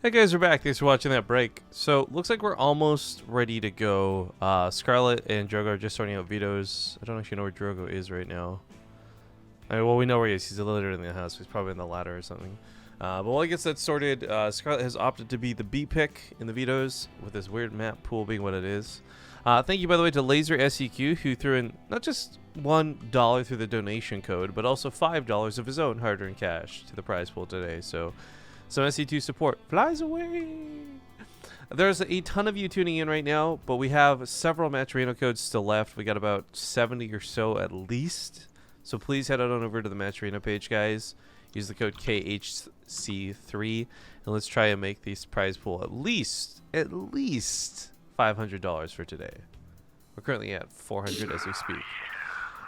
Hey guys, we're back. Thanks for watching that break. So, looks like we're almost ready to go. Scarlet and Drogo are just sorting out vetoes. I don't actually know where Drogo is right now. Well, we know where he is. He's literally in the house. He's probably in the ladder or something. But while he gets that sorted, Scarlet has opted to be the B pick in the vetoes, with this weird map pool being what it is. Thank you, by the way, to Laser SEQ, who threw in not just $1 through the donation code, but also $5 of his own hard-earned cash to the prize pool today. So, some SC2 support flies away. There's a ton of you tuning in right now, but we have several Matcherino codes still left. We got about 70 or so at least. So please head on over to the Matcherino page, guys. Use the code KHC3, and let's try and make this prize pool at least $500 for today. We're currently at 400 as we speak.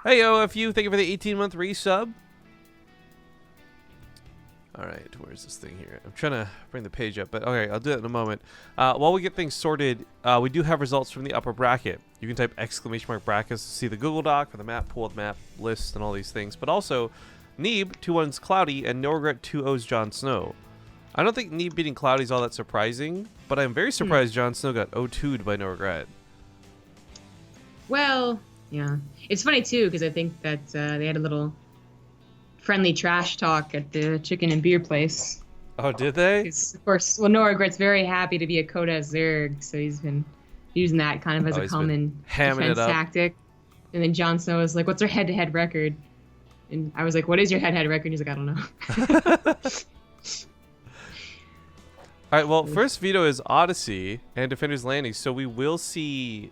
Hey, OFU, thank you for the 18-month resub. Alright, where's this thing here? I'm trying to bring the page up, but okay, I'll do it in a moment. While we get things sorted, we do have results from the upper bracket. You can type ! brackets to see the Google Doc for the map pool, the map list, and all these things. But also, Neeb 2-1's Cloudy and No Regret 2-0's Jon Snow. I don't think Neeb beating Cloudy is all that surprising, but I'm very surprised Jon Snow got 0-2'd by No Regret. Well, yeah. It's funny, too, because I think that they had a little friendly trash talk at the chicken and beer place. Oh, did they? Of course, well, No Regret's very happy to be a Coda Zerg, so he's been using that kind of as a common defense tactic. And then Jon Snow was like, what's our head-to-head record? And I was like, what is your head-to-head record? And he's like, I don't know. All right, well, first veto is Odyssey and Defender's Landing, so we will see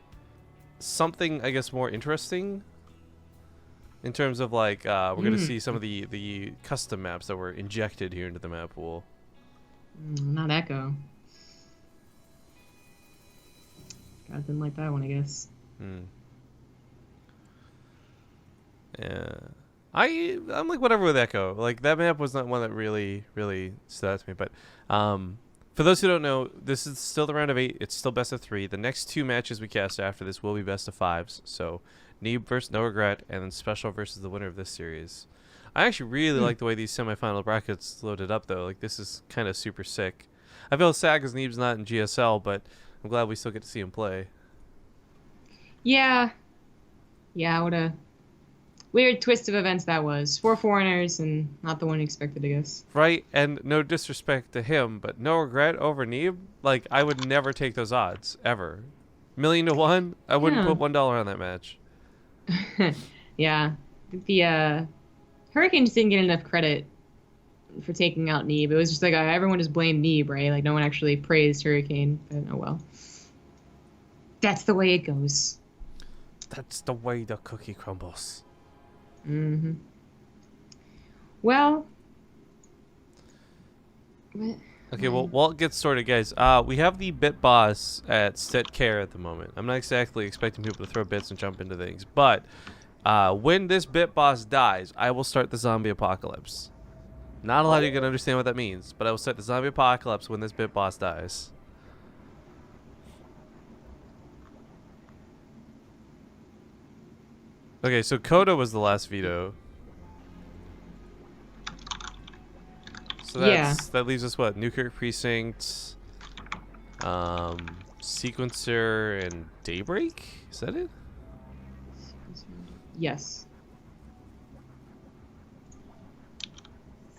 something, I guess, more interesting in terms of, like, we're going to see some of the custom maps that were injected here into the map pool. Not Echo. God didn't like that one, I guess. Yeah. I'm like, whatever with Echo. Like, that map was not one that really stood out to me, but for those who don't know, this is still the round of 8. It's still best of 3. The next 2 matches we cast after this will be best of 5s. So, Neeb versus No Regret, and then Special versus the winner of this series. I actually really like the way these semifinal brackets loaded up, though. Like, this is kind of super sick. I feel sad because Neeb's not in GSL, but I'm glad we still get to see him play. Yeah. Yeah, what a weird twist of events that was. 4 foreigners and not the one expected, I guess. Right, and no disrespect to him, but No Regret over Neeb, like, I would never take those odds, ever. 1,000,000 to 1, I wouldn't put $1 on that match. Yeah. The Hurricane just didn't get enough credit for taking out Neeb. It was just like everyone just blamed Neeb, right? Like, no one actually praised Hurricane. But, oh well. That's the way it goes. That's the way the cookie crumbles. Well. Okay, well, while it gets sorted, guys, we have the bit boss at Stet Care at the moment. I'm not exactly expecting people to throw bits and jump into things, but when this bit boss dies, I will start the zombie apocalypse. Not a lot of you can understand what that means, but I will start the zombie apocalypse when this bit boss dies. Okay, so Coda was the last veto. So that leaves us what? Newkirk Precinct, Sequencer, and Daybreak? Is that it? Yes.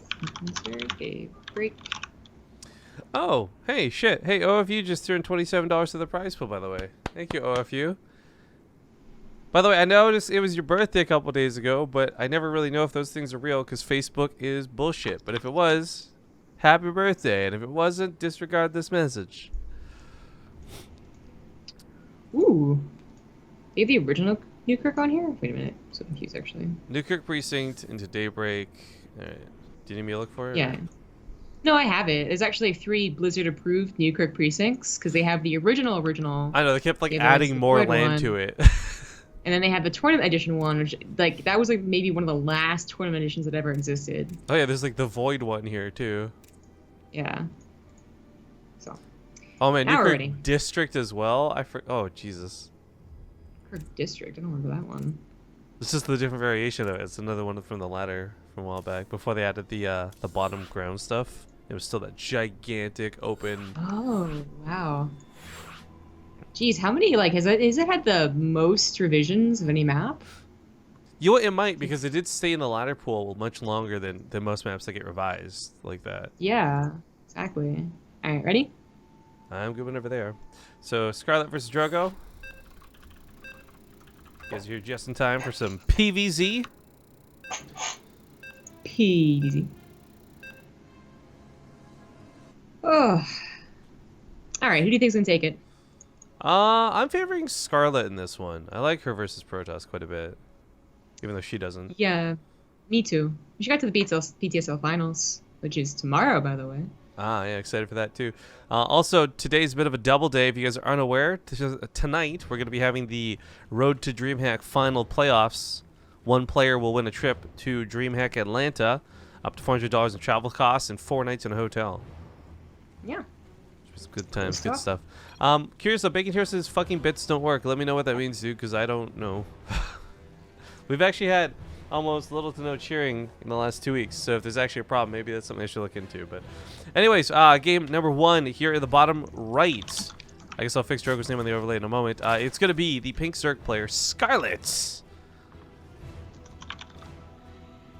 Sequencer, Daybreak. Oh, hey, shit. Hey, OFU just threw in $27 to the prize pool, by the way. Thank you, OFU. By the way, I noticed it was your birthday a couple days ago, but I never really know if those things are real because Facebook is bullshit. But if it was, happy birthday. And if it wasn't, disregard this message. Ooh. They have the original Newkirk on here? Wait a minute. I'm so confused, actually. Newkirk Precinct into Daybreak. All right. Do you need me to look for it? Yeah. No, I have it. There's actually 3 Blizzard-approved Newkirk precincts because they have the original. I know. They kept, like, adding more land to it. And then they had the tournament edition one, which, like, that was, like, maybe one of the last tournament editions that ever existed. Oh, yeah, there's, like, the Void one here, too. Yeah. So. Oh, man, Newkirk District as well? Oh, Jesus. Newkirk District? I don't remember that one. This is the different variation of it. It's another one from the ladder from a while back, before they added the bottom ground stuff. it was still that gigantic open. Oh, wow. Geez, how many, like, has it had the most revisions of any map? You know what, it might, because it did stay in the ladder pool much longer than most maps that get revised like that. Yeah, exactly. All right, ready? I'm good whenever they are. So, Scarlet versus Drogo. You guys are here just in time for some PvZ. PvZ. Oh. All right, who do you think's gonna take it? I'm favoring Scarlet in this one. I like her versus Protoss quite a bit, even though she doesn't. Yeah, me too. She got to the PTSL finals, which is tomorrow, by the way. Ah, yeah, excited for that too. Also, today's a bit of a double day. If you guys are unaware, tonight we're going to be having the Road to DreamHack final playoffs. One player will win a trip to DreamHack Atlanta, up to $400 in travel costs and 4 nights in a hotel. Yeah. It's good times, good stuff. Curious, though, Bacon Hero says fucking bits don't work. Let me know what that means, dude, because I don't know. We've actually had almost little to no cheering in the last 2 weeks, so if there's actually a problem, maybe that's something I should look into. But anyways, game number 1 here at the bottom right. I guess I'll fix Drogo's name on the overlay in a moment. It's going to be the Pink Zerg player, Scarlet.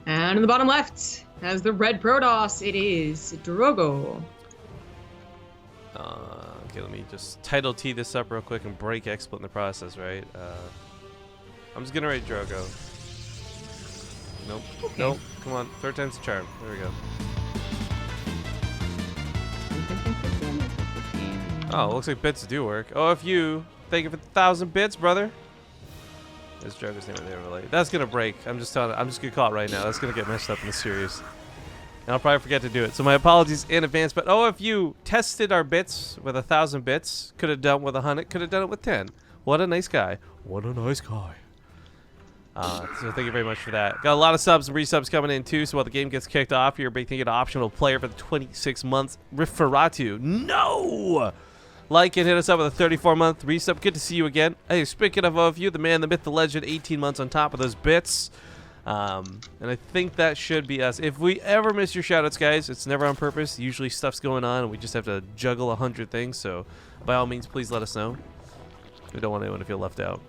And in the bottom left, as the red Protoss, it is Drogo. Okay, let me just title T this up real quick and break XSplit in the process, right? I'm just going to rate Drogo. Nope. Okay. Nope. Come on. Third time's the charm. There we go. Oh, looks like bits do work. OFU, thank you for 1,000 bits, brother. There's Drogo's name in the overlay. That's gonna break. I'm just gonna call it right now. That's gonna get messed up in the series. And I'll probably forget to do it. So my apologies in advance. But OFU tested our bits with 1,000 bits. Could have done it with 100. Could have done it with 10. What a nice guy. What a nice guy. So thank you very much for that. Got a lot of subs and resubs coming in too, so while the game gets kicked off, you're making it an optional player for the 26 months. Riferatu. No! Like and hit us up with a 34-month resub. Good to see you again. Hey, speaking of OFU, the man, the myth, the legend, 18 months on top of those bits. And I think that should be us. If we ever miss your shoutouts, guys, it's never on purpose. Usually stuff's going on and we just have to juggle 100 things, so by all means, please let us know. We don't want anyone to feel left out.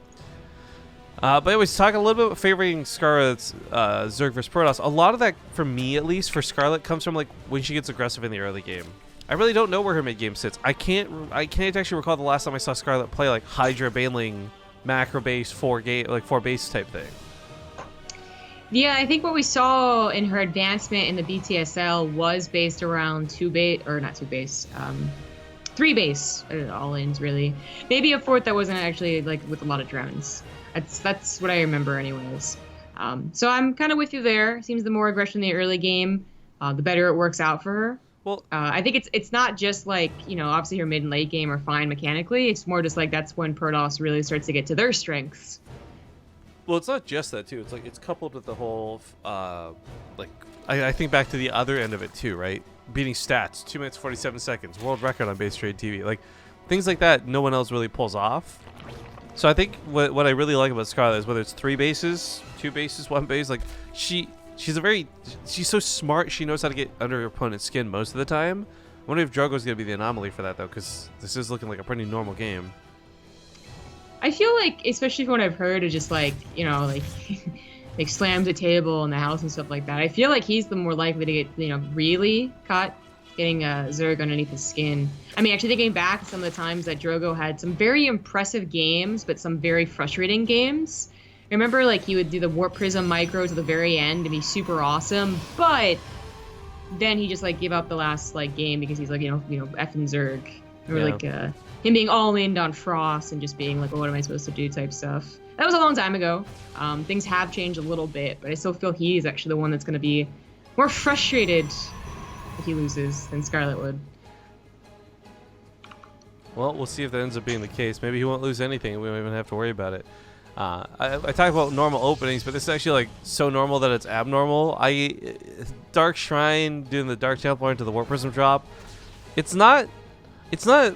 But anyways, talking a little bit about favoring Scarlet's Zerg versus Protoss. A lot of that, for me at least, for Scarlet, comes from like when she gets aggressive in the early game. I really don't know where her mid game sits. I can't actually recall the last time I saw Scarlet play like Hydra Baneling, macro base, 4 base type thing. Yeah, I think what we saw in her advancement in the BTSL was based around 3 base all-ins really. Maybe a 4th that wasn't actually like with a lot of drones. That's what I remember anyways. So I'm kind of with you there. Seems the more aggression in the early game, the better it works out for her. Well, I think it's not just like, you know, obviously her mid and late game are fine mechanically. It's more just like that's when Protoss really starts to get to their strengths. Well, it's not just that too. It's like it's coupled with the whole I think back to the other end of it too, right? Beating stats, 2 minutes 47 seconds, world record on BaseTradeTV, like things like that. No one else really pulls off. So I think what I really like about Scarlet is whether it's 3 bases, 2 bases, 1 base, like she's so smart. She knows how to get under her opponent's skin most of the time. I wonder if Drogo's gonna be the anomaly for that though, because this is looking like a pretty normal game. I feel like, especially from what I've heard, of just like, you know, like like slams a table in the house and stuff like that. I feel like he's the more likely to get, you know, really caught getting a Zerg underneath his skin. I mean, actually thinking back to some of the times that Drogo had some very impressive games, but some very frustrating games. I remember, like, he would do the Warp Prism micro to the very end and be super awesome, but then he just, like, give up the last, like, game because he's like, you know, effing Zerg. Or, like, him being all in on Frost and just being like, well, what am I supposed to do type stuff. That was a long time ago. Things have changed a little bit, but I still feel he's actually the one that's going to be more frustrated if he loses than Scarlet would. Well, we'll see if that ends up being the case. Maybe he won't lose anything. We don't even have to worry about it. I talk about normal openings, but this is actually like so normal that it's abnormal. Dark Shrine doing the Dark Templar into the Warp Prism drop. It's not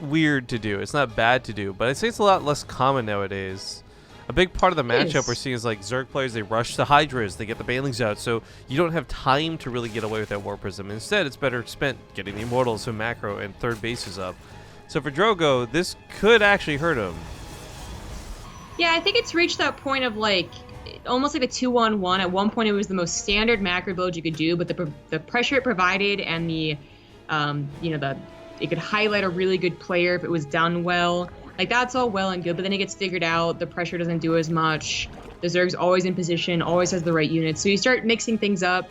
weird to do. It's not bad to do, but I'd say it's a lot less common nowadays. A big part of the matchup Yes. we're seeing is like Zerg players, they rush the Hydras, they get the Banelings out, so you don't have time to really get away with that Warp Prism. Instead, it's better spent getting the Immortals, so macro, and third base is up. So for Drogo, this could actually hurt him. Yeah, I think it's reached that point of like almost like a 2-on-1. At one point, it was the most standard macro build you could do, but the pressure it provided and the it could highlight a really good player if it was done well. Like, that's all well and good, but then it gets figured out. The pressure doesn't do as much. The Zerg's always in position, always has the right units. So you start mixing things up,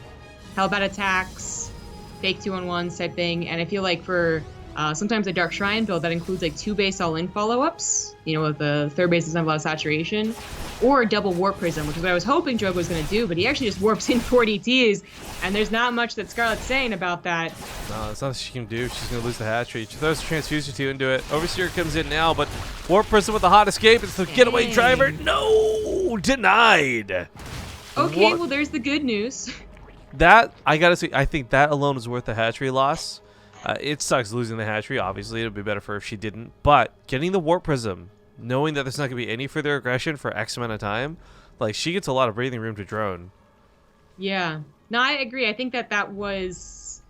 Hellbat attacks, fake 2-on-1s type thing. And I feel like for sometimes a Dark Shrine build, that includes like 2 base all-in follow-ups, with the third base doesn't have a lot of saturation, or a double Warp Prism, which is what I was hoping Drogo was going to do, but he actually just warps in 4 DTs, and there's not much that Scarlett's saying about that. No, there's nothing she can do. She's going to lose the hatchery. She throws Transfusion 2 into it. Overseer comes in now, but Warp Prism with the hot escape. It's the getaway driver. No! Denied! Okay, well, there's the good news. That, I gotta say, I think that alone is worth the hatchery loss. It sucks losing the hatchery. Obviously, it would be better for her if she didn't. But getting the Warp Prism, knowing that there's not going to be any further aggression for X amount of time, like, she gets a lot of breathing room to drone. Yeah. No, I agree. I think that was...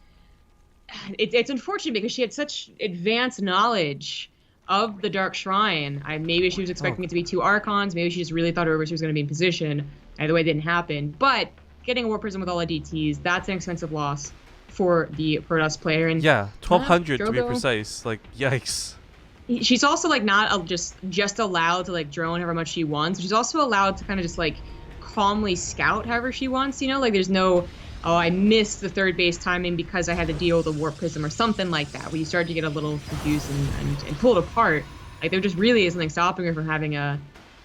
It's unfortunate because she had such advanced knowledge of the Dark Shrine. Maybe she was expecting it to be 2 Archons. Maybe she just really thought her Overseer was going to be in position. Either way, it didn't happen. But getting a Warp Prism with all the DTs, that's an expensive loss for the Protoss player. And yeah, 1,200 to be Drogo, precise. Like, yikes. She's also like not just allowed to like drone however much she wants. She's also allowed to kind of just like calmly scout however she wants. Like there's no, oh, I missed the third base timing because I had to deal with a Warp Prism or something like that, where you start to get a little confused and pulled apart. Like there just really is something stopping her from having a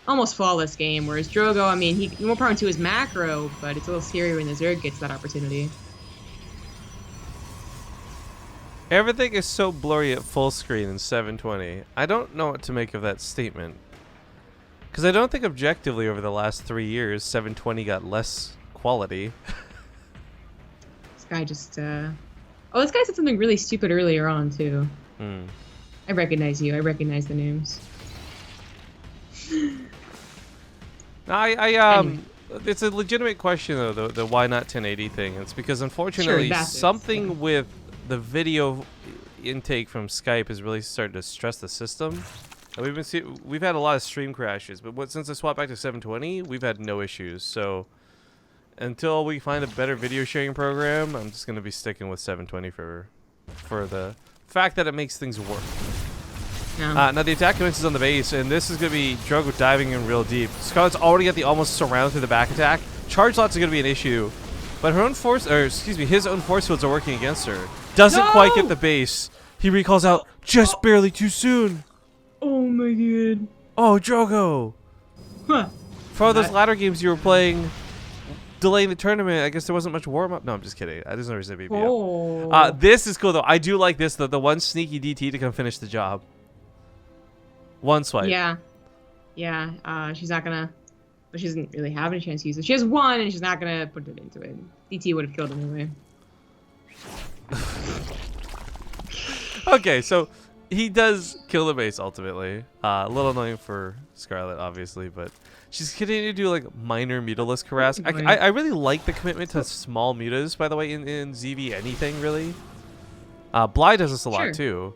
almost flawless game. Whereas Drogo, I mean, he's more prone to his macro, but it's a little scarier when the Zerg gets that opportunity. Everything is so blurry at full screen in 720. I don't know what to make of that statement. Because I don't think objectively over the last 3 years, 720 got less quality. This guy just, Oh, this guy said something really stupid earlier on, too. I recognize you. I recognize the names. Anyway. It's a legitimate question, though, the why not 1080 thing. It's because, unfortunately, something with the video intake from Skype is really starting to stress the system. And we've had a lot of stream crashes, but since I swapped back to 720, we've had no issues. So until we find a better video sharing program, I'm just going to be sticking with 720 for the fact that it makes things work. Yeah. Now the attack commences on the base, and this is going to be Drogo diving in real deep. Scarlett's already got the almost surround through the back attack. Charge lots are going to be an issue, but his own force fields are working against her. Doesn't quite get the base. He recalls out just barely too soon. Oh my god. Oh, Drogo. Huh. For all those latter games you were playing, delaying the tournament, I guess there wasn't much warm up. No, I'm just kidding. There's no reason to be up. This is cool though. I do like this though. The one sneaky DT to come finish the job. One swipe. Yeah. She's not gonna. But she doesn't really have any chance to use it. She has one, and she's not gonna put it into it. DT would have killed him anyway. Okay, so he does kill the base ultimately. A little annoying for Scarlet, obviously, but she's continuing to do like minor mutalist harass. I really like the commitment to small mutas, by the way, in ZV anything really. Bly does this a lot too.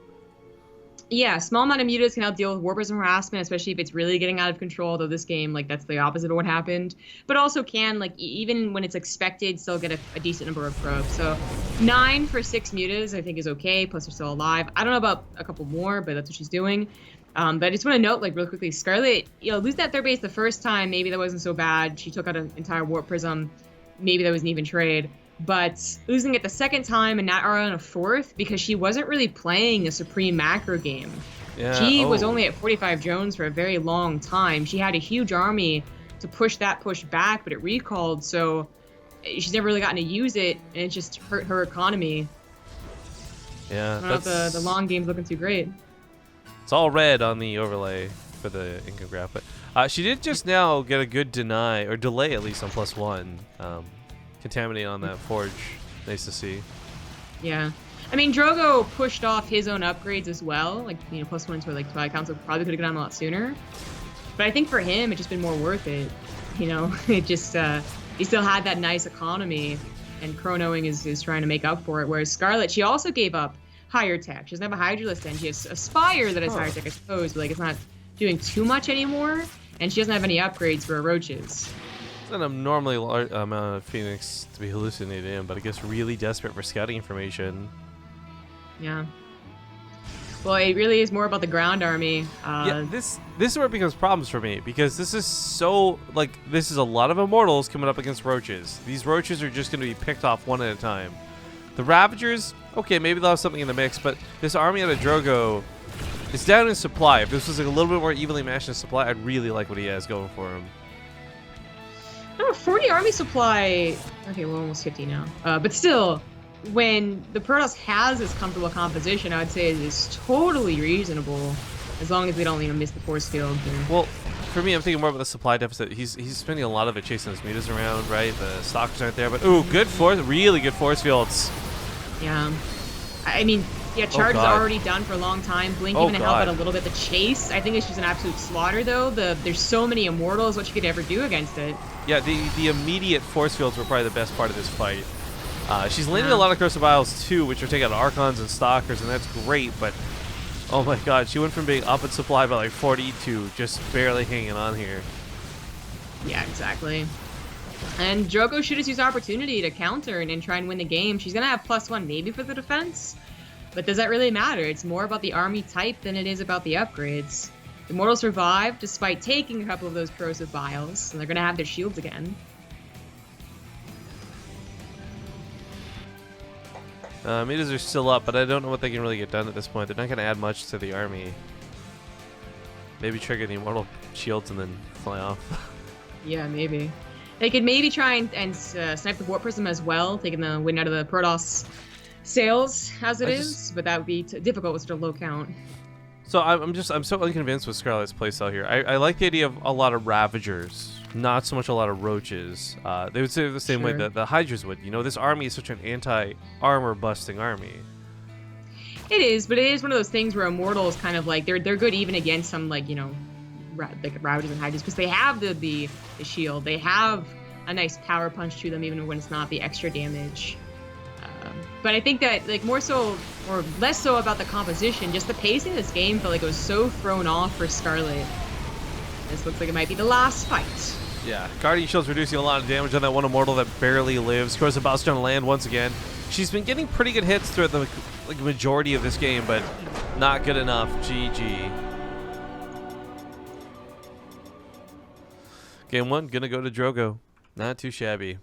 Yeah, small amount of mutas can help deal with Warp Prism harassment, especially if it's really getting out of control. Though this game, like, that's the opposite of what happened. But also can, like, even when it's expected, still get a decent number of probes. So 9 for 6 mutas, I think, is okay. Plus, they're still alive. I don't know about a couple more, but that's what she's doing. But I just want to note, like, real quickly, Scarlet, lose that third base the first time, maybe that wasn't so bad. She took out an entire Warp Prism. Maybe that was an even trade. But losing it the second time and not on a fourth because she wasn't really playing a supreme macro game. Yeah, she was only at 45 drones for a very long time. She had a huge army to push back, but it recalled, so she's never really gotten to use it, and it just hurt her economy. Yeah, the long game's looking too great. It's all red on the overlay for the income graph, but she did just now get a good deny, or delay at least on +1. Contaminate on that forge. Nice to see. Yeah. I mean, Drogo pushed off his own upgrades as well. Like, +1 to like Twilight Council probably could have gone a lot sooner. But I think for him, it's just been more worth it. You know, it just he still had that nice economy, and chronoing is trying to make up for it. Whereas Scarlet, she also gave up higher tech. She doesn't have a Hydralisk and she has a Spire that has higher tech, I suppose, but like it's not doing too much anymore. And she doesn't have any upgrades for her roaches. It's an abnormally large amount of Phoenix to be hallucinated in, but I guess really desperate for scouting information. Yeah. Well, it really is more about the ground army. Yeah, this is where it becomes problems for me, because this is so, like, this is a lot of Immortals coming up against Roaches. These Roaches are just going to be picked off one at a time. The Ravagers, okay, maybe they'll have something in the mix, but this army out of Drogo is down in supply. If this was like a little bit more evenly matched in supply, I'd really like what he has going for him. Oh, 40 army supply. Okay, we're almost 50 now. But still, when the Protoss has this comfortable composition, I would say it is totally reasonable, as long as we don't, miss the force field. Well, for me, I'm thinking more about the supply deficit. He's spending a lot of it chasing his mutas around, right? The stalkers aren't there, but ooh, good force, really good force fields. Yeah, I mean, yeah, charge is already done for a long time. Blink even to help out a little bit. The chase, I think it's just an absolute slaughter, though. There's so many Immortals, what you could ever do against it. Yeah, the immediate force fields were probably the best part of this fight. She's landing a lot of Corsair Biles too, which are taking out Archons and Stalkers, and that's great, but oh my god, she went from being up in supply by like 40 to just barely hanging on here. Yeah, exactly. And Drogo should just use opportunity to counter and try and win the game. She's going to have +1 maybe for the defense, but does that really matter? It's more about the army type than it is about the upgrades. The Immortals survived despite taking a couple of those corrosive biles, and they're going to have their shields again. Mutas are still up, but I don't know what they can really get done at this point. They're not going to add much to the army. Maybe trigger the Immortal shields and then fly off. Yeah, maybe. They could maybe try and snipe the Warp Prism as well, taking the wind out of the Protoss sails as it is, but that would be difficult with such a low count. So I'm so unconvinced with Scarlet's playstyle here. I like the idea of a lot of Ravagers, not so much a lot of Roaches. They would say it the same way that the Hydras would. You know, this army is such an anti-armor busting army. It is, but it is one of those things where Immortals kind of like they're good even against some like like Ravagers and Hydras because they have the shield. They have a nice power punch to them even when it's not the extra damage. But I think that like more so or less so about the composition, just the pacing of this game felt like it was so thrown off for Scarlet. This looks like it might be the last fight. Yeah, Guardian Shield's reducing a lot of damage on that one Immortal that barely lives. Corsair Gear's trying to land once again. She's been getting pretty good hits throughout the majority of this game, but not good enough. GG. Game 1, gonna go to Drogo. Not too shabby.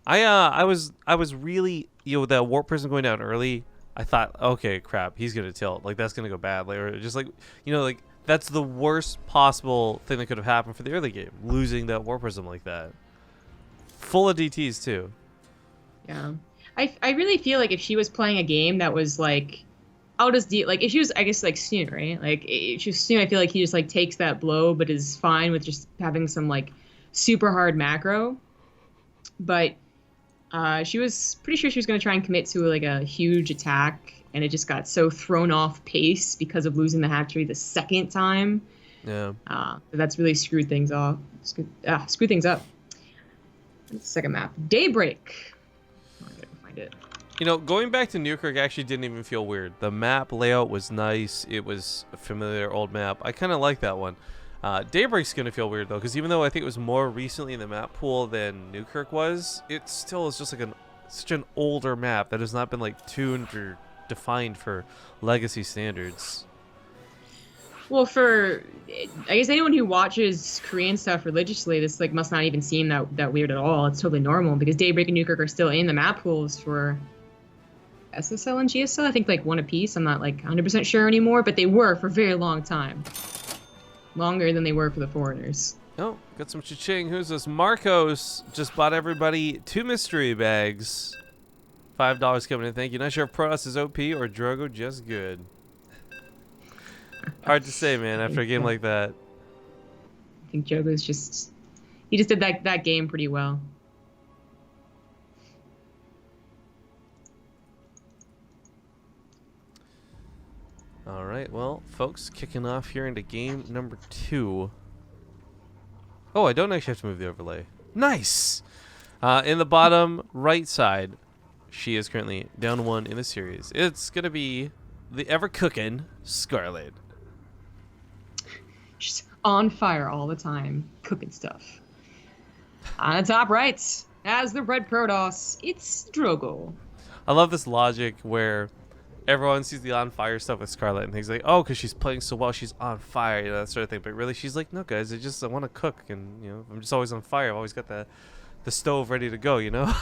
I was really, the Warp Prism going down early, I thought, okay, crap, he's gonna tilt. Like, that's gonna go badly. Or just like, like, that's the worst possible thing that could have happened for the early game. Losing that Warp Prism like that. Full of DTs, too. Yeah. I really feel like if she was playing a game that was like, like if she was, I guess, like Snoot, right? Like, if she was Snoot, I feel like he just like takes that blow, but is fine with just having some like super hard macro. But she was pretty sure she was going to try and commit to like a huge attack, and it just got so thrown off pace because of losing the hatchery the second time. Yeah. That's really screwed things off. Screwed things up. Second map, Daybreak. Oh, I gotta find it. Going back to Newkirk actually didn't even feel weird. The map layout was nice. It was a familiar old map. I kind of like that one. Daybreak's going to feel weird, though, because even though I think it was more recently in the map pool than Newkirk was, it still is just like such an older map that has not been like tuned or defined for legacy standards. Well, I guess anyone who watches Korean stuff religiously, this like must not even seem that weird at all. It's totally normal because Daybreak and Newkirk are still in the map pools for SSL and GSL. I think like one apiece. I'm not like 100% sure anymore, but they were for a very long time. Longer than they were for the foreigners. Oh, got some cha-ching. Who's this? Marcos just bought everybody 2 mystery bags. $5 coming in. Thank you. Not sure if Protoss is OP or Drogo just good. Hard to say, man, after a game like that. I think Drogo's he just did that game pretty well. All right. right, well, folks, kicking off here into game number 2. Oh, I don't actually have to move the overlay. Nice! In the bottom right side, she is currently down 1 in the series. It's going to be the ever-cooking Scarlet. She's on fire all the time, cooking stuff. On the top right, as the red Protoss, it's Drogo. I love this logic where everyone sees the on fire stuff with Scarlet and thinks like, oh, because she's playing so well, she's on fire, you know, that sort of thing. But really, she's like, no, guys, I want to cook, and you know, I'm just always on fire. I've always got the stove ready to go, you know.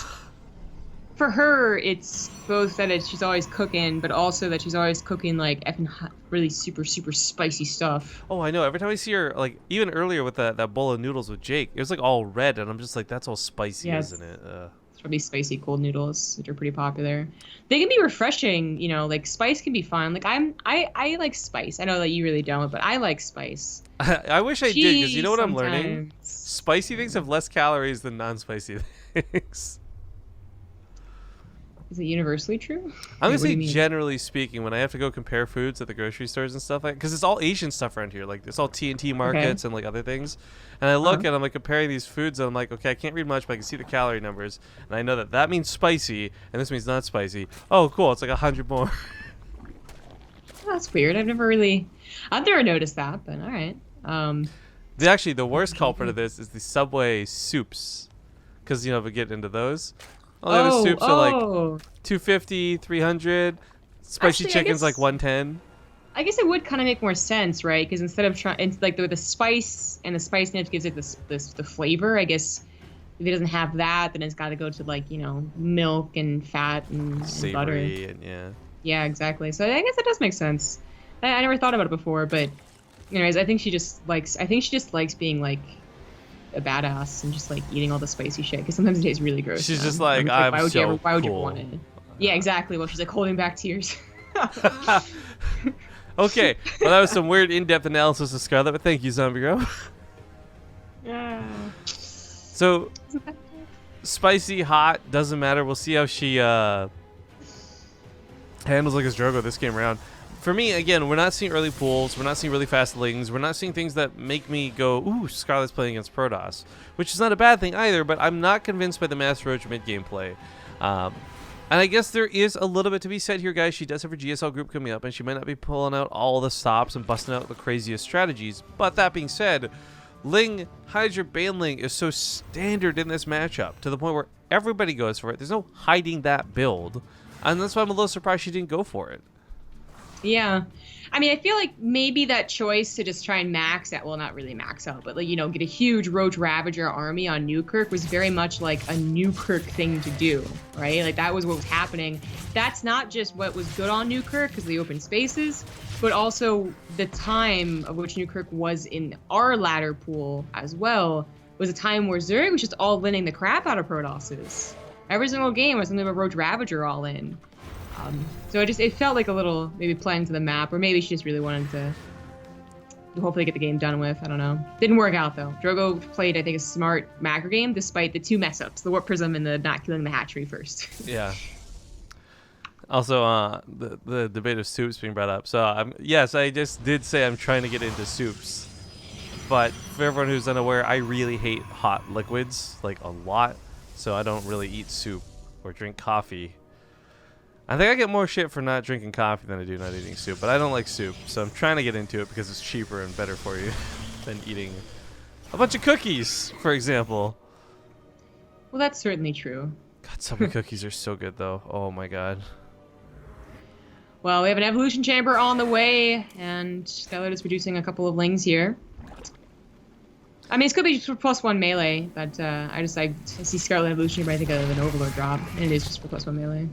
For her, it's both that she's always cooking, but also that she's always cooking like effing hot, really super spicy stuff. Oh, I know. Every time I see her, like even earlier with that bowl of noodles with Jake, it was like all red, and I'm just like, that's all spicy, yes. Isn't it? It's probably spicy cold noodles, which are pretty popular. They can be refreshing, you know. Like spice can be fun. Like I like spice. I know that you really don't, but I like spice. I wish I did, because you know what I'm learning? Sometimes. Spicy things have less calories than non-spicy things. Is it universally true? I'm gonna say generally speaking, when I have to go compare foods at the grocery stores and stuff, like, because it's all Asian stuff around here, like it's all TNT markets and like other things, and I look and I'm like comparing these foods, and I'm like, okay, I can't read much, but I can see the calorie numbers, and I know that means spicy, and this means not spicy. Oh, cool, it's like 100 more. Oh, that's weird. I've never noticed that, but all right. The worst culprit of this is the Subway soups, because you know, if we get into those. Oh, the soups are like 250, 300. Spicy chicken's like 110. I guess it would kind of make more sense, right? Because instead of trying, it's like the spice and the spiciness gives it the flavor. I guess if it doesn't have that, then it's got to go to like, you know, milk and fat and butter. And yeah. Yeah, exactly. So I guess that does make sense. I never thought about it before, but anyways, I think she just likes being like a badass and just like eating all the spicy shit, because sometimes it tastes really gross. She's just like, why would you want it? Yeah, exactly. Well, she's like holding back tears. Okay, well that was some weird in-depth analysis of Scarlet, but thank you, Zombie Girl. Yeah. So spicy, hot, doesn't matter. We'll see how she handles like his Drogo this game around. For me, again, we're not seeing early pools. We're not seeing really fast lings. We're not seeing things that make me go, ooh, Scarlet's playing against Protoss, which is not a bad thing either, but I'm not convinced by the Master Roach mid-game play. And I guess there is a little bit to be said here, guys. She does have her GSL group coming up, and she might not be pulling out all the stops and busting out the craziest strategies. But that being said, Ling, Hydra, Baneling is so standard in this matchup to the point where everybody goes for it. There's no hiding that build, and that's why I'm a little surprised she didn't go for it. Yeah. I mean, I feel like maybe that choice to just try and max out, well, not really max out, but like, you know, get a huge Roach Ravager army on Newkirk was very much like a Newkirk thing to do, right? Like that was what was happening. That's not just what was good on Newkirk because of the open spaces, but also the time of which Newkirk was in our ladder pool as well was a time where Zerg was just all winning the crap out of Protosses. Every single game was something about Roach Ravager all in. So it felt like a little maybe playing to the map, or maybe she just really wanted to hopefully get the game done with. I don't know. Didn't work out though. Drogo played, I think, a smart macro game despite the 2 mess ups: the Warp Prism and the not killing the hatchery first. Yeah. Also, the debate of soups being brought up. So yes, I just did say I'm trying to get into soups, but for everyone who's unaware, I really hate hot liquids, like a lot. So I don't really eat soup or drink coffee. I think I get more shit for not drinking coffee than I do not eating soup, but I don't like soup, so I'm trying to get into it because it's cheaper and better for you than eating a bunch of cookies, for example. Well, that's certainly true. God, some of the cookies are so good, though. Oh, my God. Well, we have an evolution chamber on the way, and Scarlett is producing a couple of lings here. I mean, it's going to be just for +1 melee, but I see Scarlet evolution chamber, I think, of an Overlord drop, and it is just for +1 melee.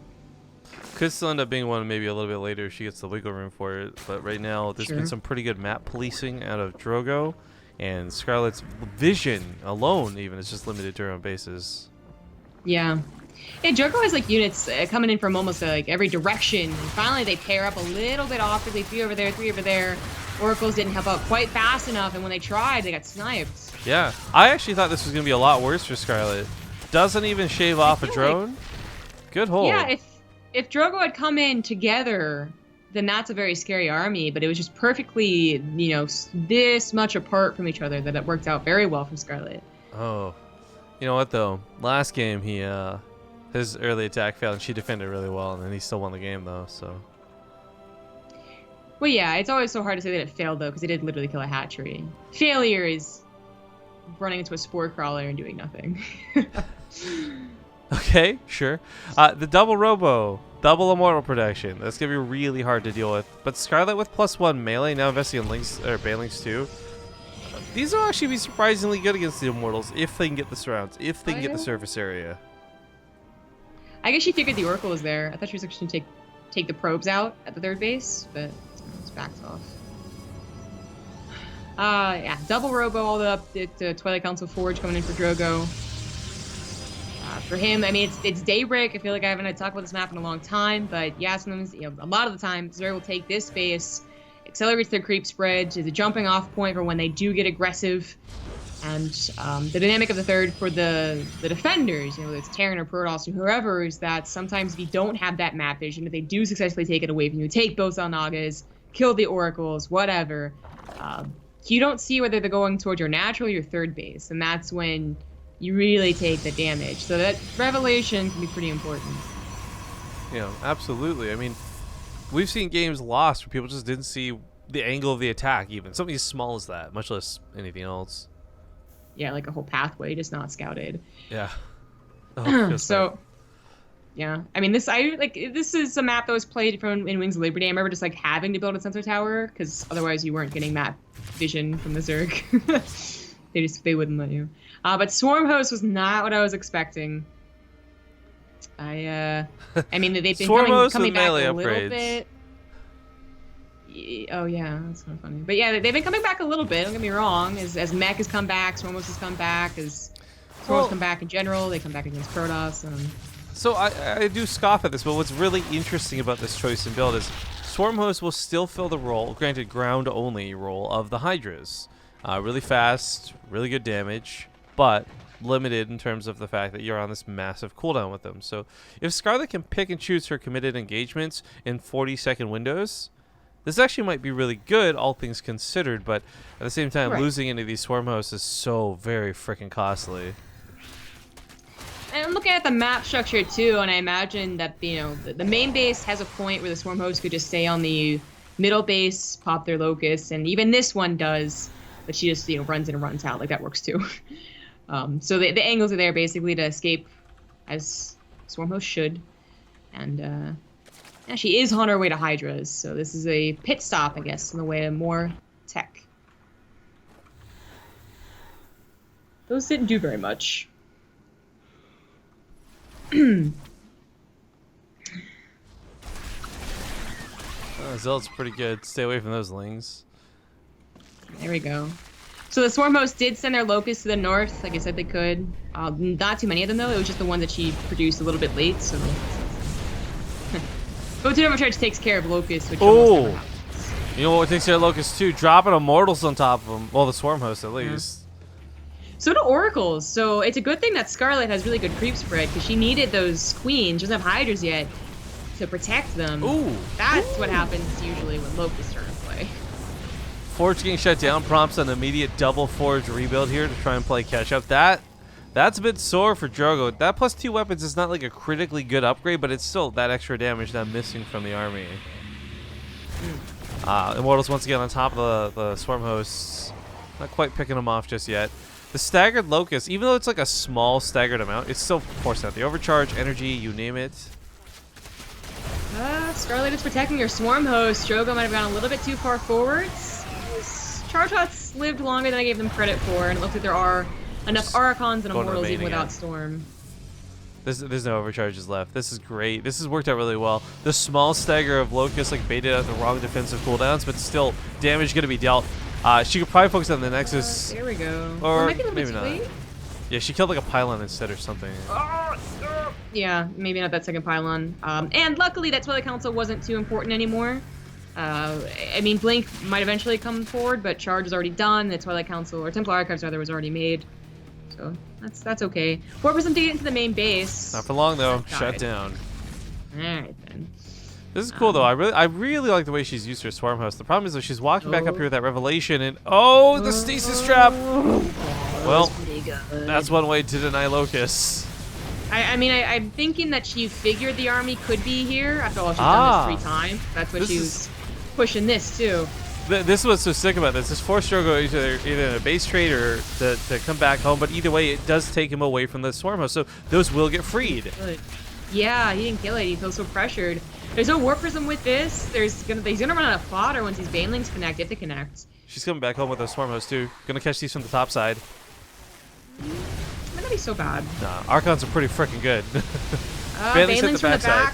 Could still end up being one maybe a little bit later if she gets the wiggle room for it. But right now, there's been some pretty good map policing out of Drogo. And Scarlet's vision alone even is just limited to her own bases. Yeah. Yeah, Drogo has like units coming in from almost like every direction. And finally they pair up a little bit awkwardly. 3 over there, 3 over there. Oracles didn't help out quite fast enough. And when they tried, they got sniped. Yeah. I actually thought this was going to be a lot worse for Scarlet. Doesn't even shave off a drone. Good hold. Yeah, if Drogo had come in together then that's a very scary army. But it was just perfectly, you know, this much apart from each other that it worked out very well for Scarlet. Oh, you know what though? Last game he his early attack failed and she defended really well, and then he still won the game though. So. Well, yeah, it's always so hard to say that it failed though, because it did literally kill a hatchery. Failure is running into a spore crawler and doing nothing. Okay, sure. The double robo, double immortal protection. That's gonna be really hard to deal with. But Scarlet with +1 melee, now investing in links or banelings too. These will actually be surprisingly good against the immortals if they can get the surrounds, if they can get the surface area. I guess she figured the Oracle was there. I thought she was actually gonna take the probes out at the third base, but it's backed off. Yeah, double robo all the way up to Twilight Council Forge coming in for Drogo. For him, I mean, it's Daybreak. I feel like I haven't talked about this map in a long time, but yeah, sometimes, you know, a lot of the time, Zero will take this base, accelerates their creep spread to the jumping off point for when they do get aggressive, and the dynamic of the third for the defenders, you know, whether it's Terran or Protoss or whoever, is that sometimes if you don't have that map vision, if they do successfully take it away from you, take both Nagas, kill the Oracles, whatever, you don't see whether they're going towards your natural or your third base, and that's when you really take the damage. So that revelation can be pretty important. Yeah, absolutely. I mean, we've seen games lost where people just didn't see the angle of the attack, even something as small as that, much less anything else. Yeah, like a whole pathway just not scouted. Yeah. Oh, so, yeah. I mean, this is a map that was played from in Wings of Liberty. I remember just like having to build a sensor tower because otherwise you weren't getting that vision from the Zerg. they wouldn't let you. But Swarm Host was not what I was expecting. I mean, they've been coming back a little bit. Oh yeah, that's kind of funny. But yeah, they've been coming back a little bit. Don't get me wrong. As Mech has come back, Swarm Host has come back. As Swarms come back in general, they come back against Protoss. So I do scoff at this, but what's really interesting about this choice and build is Swarm Host will still fill the role, granted ground only role, of the Hydras. Really fast, really good damage, but limited in terms of the fact that you're on this massive cooldown with them. So if Scarlet can pick and choose her committed engagements in 40-second windows, this actually might be really good, all things considered, but at the same time, losing any of these Swarm Hosts is so very freaking costly. And I'm looking at the map structure too, and I imagine that, you know, the main base has a point where the Swarm Hosts could just stay on the middle base, pop their locusts, and even this one does, but she just, you know, runs in and runs out. Like, that works too. So the angles are there basically to escape, as Swarm Host should. And yeah, she is on her way to Hydras, so this is a pit stop, I guess, on the way to more tech. Those didn't do very much. Zealot's pretty good. Stay away from those lings. There we go. So the Swarm Host did send their locusts to the north, like I said they could. Not too many of them, though. It was just the one that she produced a little bit late, so... But Two Charge takes care of locusts, which almost never happens. You know what takes care of locusts, too? Dropping immortals on top of them. Well, the Swarm Host, at least. So do Oracles. So it's a good thing that Scarlet has really good creep spread, because she needed those queens. She doesn't have Hydras yet to protect them. Ooh. That's what happens usually when locusts are in play. Forge getting shut down prompts an immediate double Forge rebuild here to try and play catch up. That's a bit sore for Drogo. That +2 weapons is not like a critically good upgrade, but it's still that extra damage that I'm missing from the army. Immortals once again on top of the Swarm Hosts. Not quite picking them off just yet. The staggered Locust, even though it's like a small staggered amount, it's still forcing out the overcharge, energy, you name it. Scarlet is protecting your Swarm Host. Drogo might have gone a little bit too far forwards. His charge hots lived longer than I gave them credit for, and it looks like there are enough Archons and Immortals even without Storm. There's no overcharges left. This is great. This has worked out really well. The small stagger of Locust like baited out the wrong defensive cooldowns, but still damage going to be dealt. She could probably focus on the Nexus. There we go. Or maybe not. Yeah, she killed like a pylon instead or something. Yeah, maybe not that second pylon. And luckily that Twilight Council wasn't too important anymore. I mean, Blink might eventually come forward, but Charge is already done. The Twilight Council, or Templar Archives rather, was already made. So that's okay. 4% to get into the main base. Not for long though. Shut down. Alright then. This is cool though. I really like the way she's used her swarm host. The problem is though she's walking back up here with that revelation and the stasis trap. Well, that's one way to deny Locust. I mean, I'm thinking that she figured the army could be here. After all, she's done this 3 times. That's what she was pushing this too. This is what's so sick about this. This forced Drogo either in a base trade or to come back home. But either way, it does take him away from the swarm host. So those will get freed. Yeah, he didn't kill it. He feels so pressured. There's no war prism with this. He's gonna run out of fodder once these banelings connect, if they connect. She's coming back home with a swarm host too. Gonna catch these from the top side. Might not be so bad. Nah, Archons are pretty freaking good. Banelings from the back.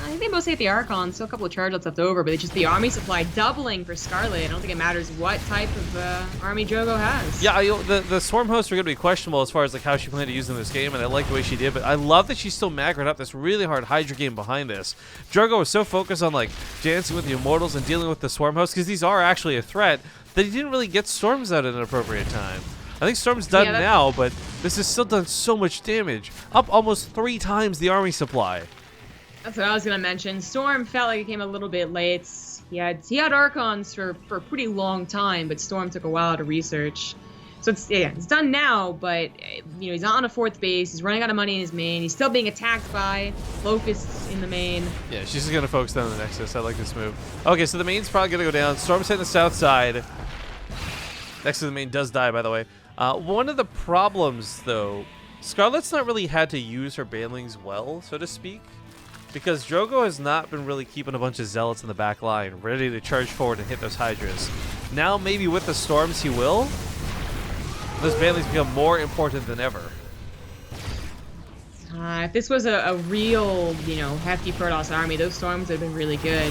I think they mostly hit the Archon. Still a couple of charge-outs left over, but it's just the army supply doubling for Scarlet. I don't think it matters what type of army Drogo has. Yeah, the swarm hosts are going to be questionable as far as like how she planned to use them in this game, and I like the way she did. But I love that she's still macroed up this really hard Hydra game behind this. Drogo was so focused on like dancing with the Immortals and dealing with the swarm hosts because these are actually a threat that he didn't really get storms out at an appropriate time. I think Storm's done now, but this has still done so much damage. Up almost 3 times the army supply. That's what I was gonna mention. Storm felt like it came a little bit late. He had Archons for a pretty long time, but Storm took a while to research. So it's done now, but he's not on a 4th base. He's running out of money in his main. He's still being attacked by Locusts in the main. Yeah, she's just gonna focus down the Nexus. I like this move. Okay, so the main's probably gonna go down. Storm's hitting the south side. Next to the main does die, by the way. One of the problems, though, Scarlet's not really had to use her banelings well, so to speak. Because Drogo has not been really keeping a bunch of zealots in the back line, ready to charge forward and hit those Hydras. Now, maybe with the storms, he will. Those banelings become more important than ever. If this was a real, hefty Protoss army, those storms would have been really good.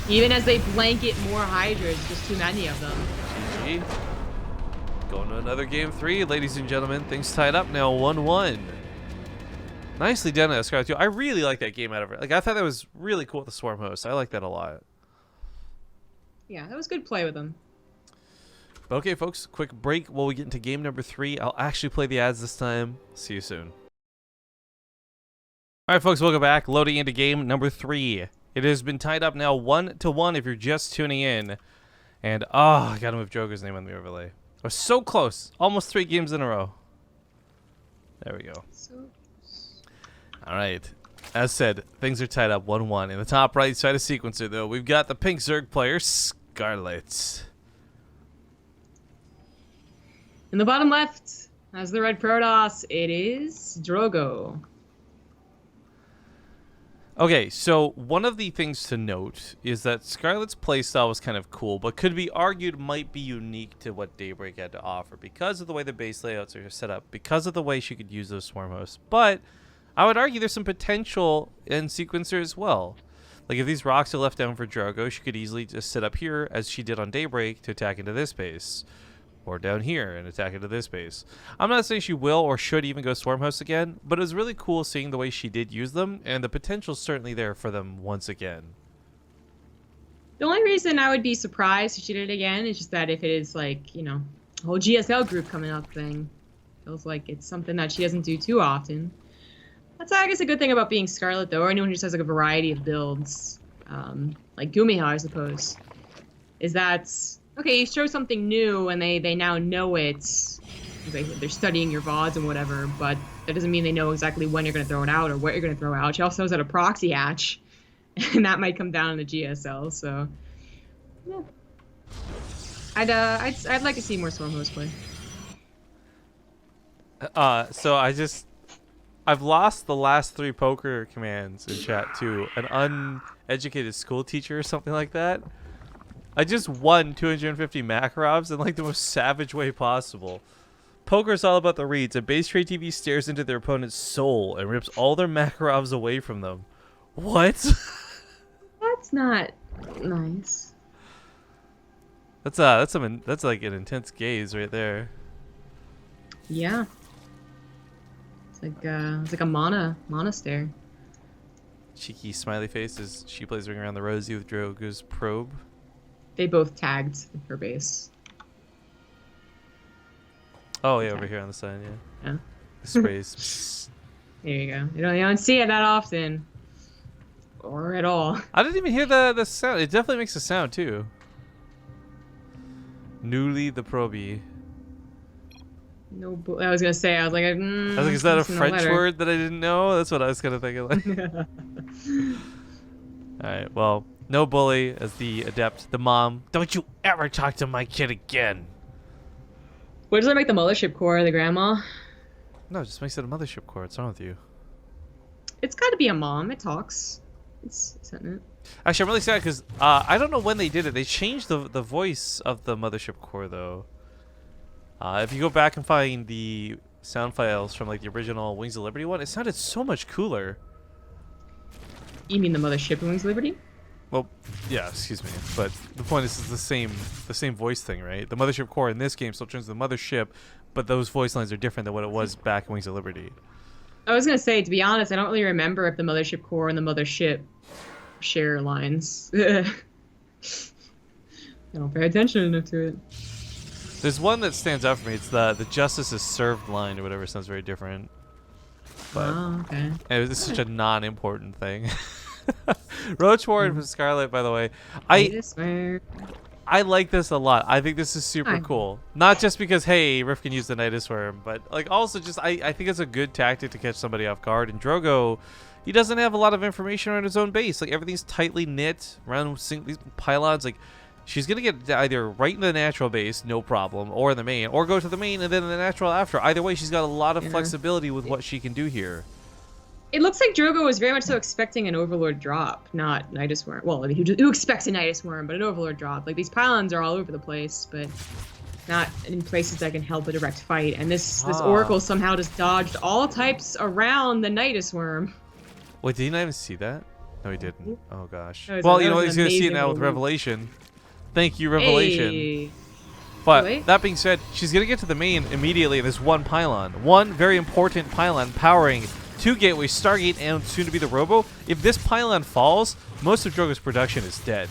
Even as they blanket more Hydras, just too many of them. GG. Going to another game 3, ladies and gentlemen. Things tied up now, 1-1. Nicely done at Scarlet 2. I really like that game out of it. Like, I thought that was really cool with the Swarm Host. I like that a lot. Yeah, that was good play with them. But okay, folks, quick break while we get into game number 3. I'll actually play the ads this time. See you soon. All right, folks, welcome back. Loading into game number 3. It has been tied up now 1-1 if you're just tuning in. And, I got to move Drogo's name on the overlay. I was so close. Almost 3 games in a row. There we go. All right. As said, things are tied up 1-1. In the top right side of sequencer, though, we've got the pink Zerg player, Scarlet. In the bottom left, as the red Protoss, it is Drogo. Okay, so one of the things to note is that Scarlet's playstyle was kind of cool, but could be argued might be unique to what Daybreak had to offer because of the way the base layouts are set up, because of the way she could use those swarm hosts. But I would argue there's some potential in sequencer as well. Like if these rocks are left down for Drogo, she could easily just sit up here as she did on Daybreak to attack into this base. Or down here and attack into this base. I'm not saying she will or should even go Swarm Host again, but it was really cool seeing the way she did use them, and the potential's certainly there for them once again. The only reason I would be surprised if she did it again is just that if it is like, a whole GSL group coming up thing. Feels like it's something that she doesn't do too often. That's, I guess, a good thing about being Scarlet, though, or anyone who just has like a variety of builds, like Gumiha, I suppose, is that... Okay, you show something new and they now know it. They're studying your VODs and whatever, but that doesn't mean they know exactly when you're going to throw it out or what you're going to throw out. She also knows how to proxy hatch, and that might come down in the GSL, so... Yeah. I'd like to see more Swarm Host play. So I've lost the last 3 poker commands in chat to an uneducated school teacher or something like that. I just won 250 Makarovs in like the most savage way possible. Poker is all about the reads. A BaseTradeTV stares into their opponent's soul and rips all their Makarovs away from them. What? That's not nice. That's like an intense gaze right there. Yeah. It's like a mana stare. Cheeky smiley face as she plays Ring Around the Rosie with Drogo's probe. They both tagged her base. Oh, yeah, over here on the side, yeah. The sprays. There you go. You don't see it that often. or at all. I didn't even hear the sound. It definitely makes a sound too. Newly the Proby. No, I was gonna say. I was like, I was like, is that a French word that I didn't know? That's what I was kind of thinking. Like. All right. Well, no bully as the adept. The mom. Don't you ever talk to my kid again. What does that make the mothership core? The grandma? No, it just makes it a mothership core. What's wrong with you? It's got to be a mom. It talks. Isn't it? Actually, I'm really sad because I don't know when they did it. They changed the voice of the mothership core though. If you go back and find the sound files from like the original Wings of Liberty one, it sounded so much cooler. You mean the mothership in Wings of Liberty? Well, yeah, excuse me, but the point is, it's the same voice thing, right? The mothership core in this game still turns the mothership, but those voice lines are different than what it was back in Wings of Liberty. I was gonna say, to be honest, I don't really remember if the mothership core and the mothership share lines. I don't pay attention enough to it. There's one that stands out for me. It's the Justice is Served line or whatever. Sounds very different. But okay. It's such a non-important thing. Roach Warren from Scarlet, by the way. I like this a lot. I think this is super cool. Not just because, hey, Riff can use the Nidus Worm, but like also just I think it's a good tactic to catch somebody off guard. And Drogo, he doesn't have a lot of information around his own base. Like everything's tightly knit around these pylons. Like she's gonna get either right in the natural base, no problem, or in the main, or go to the main and then in the natural after. Either way, she's got a lot of flexibility with what she can do here. It looks like Drogo was very much so expecting an Overlord drop, not Nidus Worm. Well, who expects a Nidus Worm, but an Overlord drop. Like, these pylons are all over the place, but not in places that can help a direct fight. And this Oracle somehow just dodged all types around the Nidus Worm. Wait, did he not even see that? No, he didn't. Oh, gosh. Well, you know, he's going to see it now with Revelation. Thank you, Revelation. Hey. But that being said, she's going to get to the main immediately in this one pylon. One very important pylon powering 2 gateways, Stargate, and soon to be the Robo. If this pylon falls, most of Drogo's production is dead.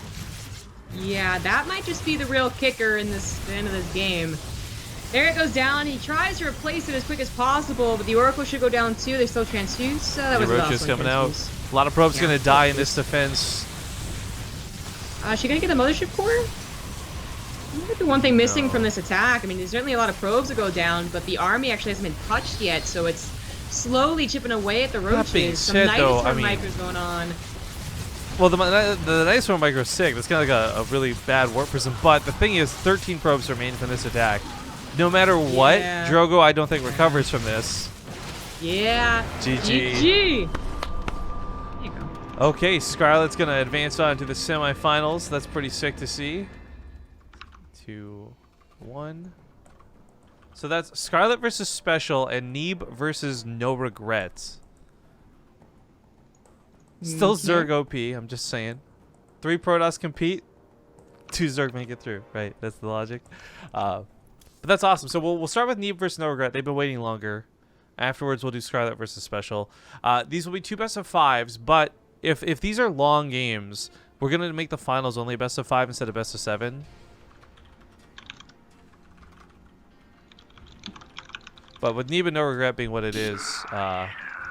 Yeah, that might just be the real kicker in the end of this game. There it goes down. He tries to replace it as quick as possible, but the Oracle should go down too. They're still transfused, so that was the Roach is coming out. A lot of probes going to die in this defense. Is she going to get the mothership core? Might be one thing missing from this attack. I mean, there's certainly a lot of probes that go down, but the army actually hasn't been touched yet, so it's slowly chipping away at the roaches. Some Nidus Worm micros going on. Well, the Nidus Worm micro is sick. That's kind of like a really bad warp prism. But the thing is, 13 probes remain from this attack. No matter what, Drogo, I don't think recovers from this. Yeah. GG. GG. There you go. Okay, Scarlet's going to advance on to the semifinals. That's pretty sick to see. 2, 1. So that's Scarlet versus Special and Neeb versus No Regrets. Still Zerg OP, I'm just saying. 3 Protoss compete, 2 Zerg make it through, right? That's the logic. But that's awesome. So we'll start with Neeb versus No Regret. They've been waiting longer. Afterwards, we'll do Scarlet versus Special. These will be 2 best of 5s, but if these are long games, we're going to make the finals only best of 5 instead of best of 7. But with Neeb and No Regret being what it is,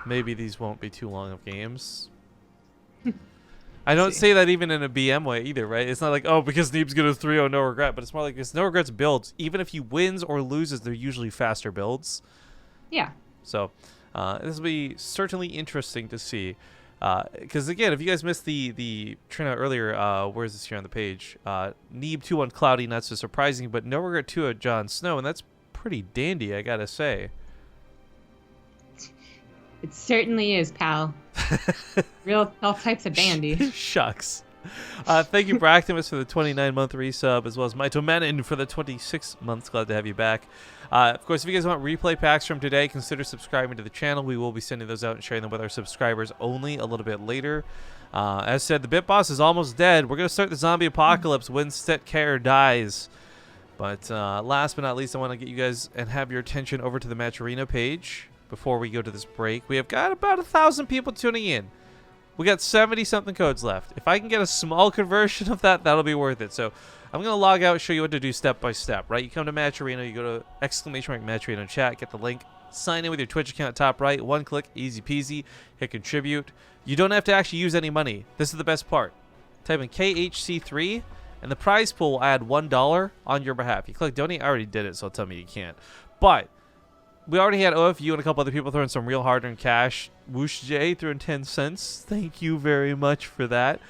maybe these won't be too long of games. I don't say that even in a BM way either, right? It's not like, oh, because Neeb's going to 3-0 No Regret, but it's more like it's No Regret's builds. Even if he wins or loses, they're usually faster builds. Yeah. So this will be certainly interesting to see. Because, again, if you guys missed the turnout earlier, where is this here on the page? Neeb 2-1 Cloudy, not so surprising, but No Regret 2 Jon Snow, and that's pretty dandy, I gotta say. It certainly is, pal. Real all types of dandy. Shucks. Thank you, Bractimus, for the 29-month resub, as well as Maito Menon for the 26 months. Glad to have you back. Of course, if you guys want replay packs from today, consider subscribing to the channel. We will be sending those out and sharing them with our subscribers only a little bit later. As said, the Bit Boss is almost dead. We're going to start the zombie apocalypse when Set Care dies. But last but not least, I want to get you guys and have your attention over to the Match Arena page before we go to this break. We have got about 1,000 people tuning in. We got 70-something codes left. If I can get a small conversion of that, that'll be worth it. So I'm going to log out and show you what to do step by step, right? You come to Match Arena, you go to !Match Arena chat, get the link, Sign in with your Twitch account top right. One click, easy peasy. Hit contribute. You don't have to actually use any money. This is the best part. Type in KHC3, and the prize pool will add $1 on your behalf. You click donate. I already did it, so it'll tell me you can't. But we already had OFU and a couple other people throwing some real hard-earned cash. Whoosh J throwing 10 cents. Thank you very much for that.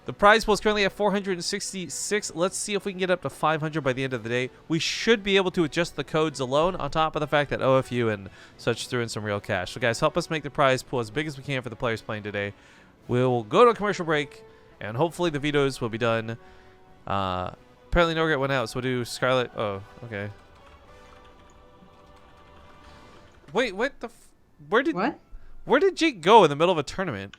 The prize pool is currently at 466. Let's see if we can get up to 500 by the end of the day. We should be able to adjust the codes alone, on top of the fact that OFU and such threw in some real cash. So guys, help us make the prize pool as big as we can for the players playing today. We'll go to a commercial break, and hopefully the vetoes will be done. Apparently no regret went out, so we'll do Scarlet. Oh, okay. Wait, what the where did Jake go in the middle of a tournament?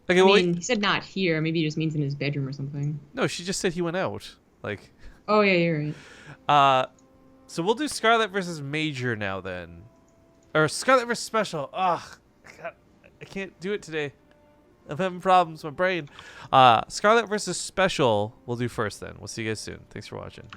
Okay, I well, mean, he said not here. Maybe he just means in his bedroom or something. no, she just said he went out. Like, Oh, yeah, you're right. so we'll do Scarlet versus Major now then. Or Scarlet versus Special. Ugh, God, I can't do it today. I'm having problems with my brain. Scarlet versus Special we'll do first then. We'll see you guys soon. Thanks for watching.